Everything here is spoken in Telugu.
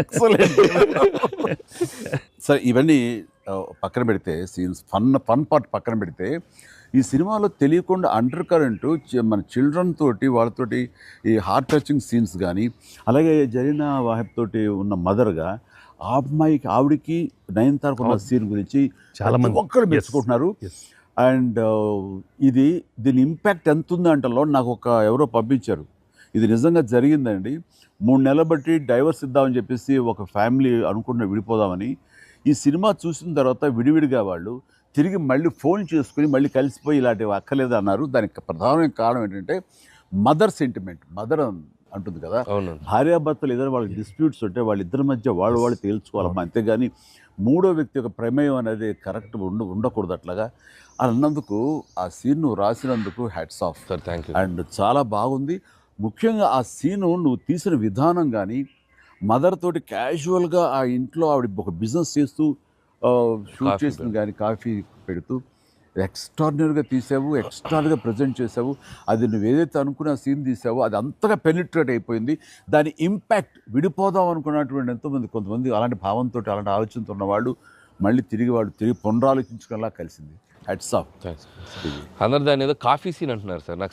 ఎక్సలెంట్. సరే ఇవన్నీ పక్కన పెడితే సీన్స్ ఫన్ పార్ట్ పక్కన పెడితే ఈ సినిమాలో తెలియకుండా అండర్ కరెంట్ మన చిల్డ్రన్ తోటి వాళ్ళతోటి ఈ హార్ట్ టచింగ్ సీన్స్ కానీ అలాగే జరీనా వాహిబ్ తోటి ఉన్న మదర్గా ఆ అమ్మాయికి ఆవిడికి నయనతారకు ఉన్న సీన్ గురించి చాలా మంది ఒక్కరు మెచ్చుకుంటున్నారు. అండ్ దీని ఇంపాక్ట్ ఎంత ఉందంటలో నాకు ఎవరో పంపించారు, ఇది నిజంగా జరిగిందండి. 3 నెలలు బట్టి డైవర్స్ ఇద్దామని చెప్పేసి ఒక ఫ్యామిలీ అనుకున్న విడిపోదామని, ఈ సినిమా చూసిన తర్వాత విడివిడిగా వాళ్ళు తిరిగి మళ్ళీ ఫోన్ చేసుకుని మళ్ళీ కలిసిపోయి ఇలాంటివి అక్కర్లేదు అన్నారు. దానికి ప్రధానమైన కారణం ఏంటంటే మదర్ సెంటిమెంట్. మదర్ అంటుంది కదా, భార్యాభర్తలు ఏదైనా వాళ్ళకి డిస్ప్యూట్స్ ఉంటే వాళ్ళిద్దరి మధ్య వాళ్ళు తేల్చుకోవాలమ్మా, అంతేగాని మూడో వ్యక్తి యొక్క ప్రమేయం అనేది కరెక్ట్ ఉండకూడదు. అట్లాగా అన్నందుకు ఆ సీన్ నువ్వు రాసినందుకు hats off sir. Thank you. And చాలా బాగుంది. ముఖ్యంగా ఆ సీను నువ్వు తీసిన విధానం కానీ, మదర్ తోటి క్యాజువల్గా ఆ ఇంట్లో ఆవిడ ఒక బిజినెస్ చేస్తూ షూట్ చేసింది కానీ, కాఫీ పెడుతూ ఎక్స్ట్రాడినరీగా తీసావు, ఎక్స్ట్రాడినరీగా ప్రజెంట్ చేసావు. అది నువ్వు ఏదైతే అనుకున్న సీన్ తీసావో అది అంతగా పెనిట్రేట్ అయిపోయింది. దాని ఇంపాక్ట్ విడిపోదాం అనుకున్నటువంటి కొంతమంది అలాంటి భావంతో అలాంటి ఆలోచనతో ఉన్నవాళ్ళు మళ్ళీ తిరిగి పునరాలోచించుకునేలా కలిసింది. Hats off. అందరు దాన్ని ఏదో కాఫీ సీన్ అంటున్నారు సార్. నాకు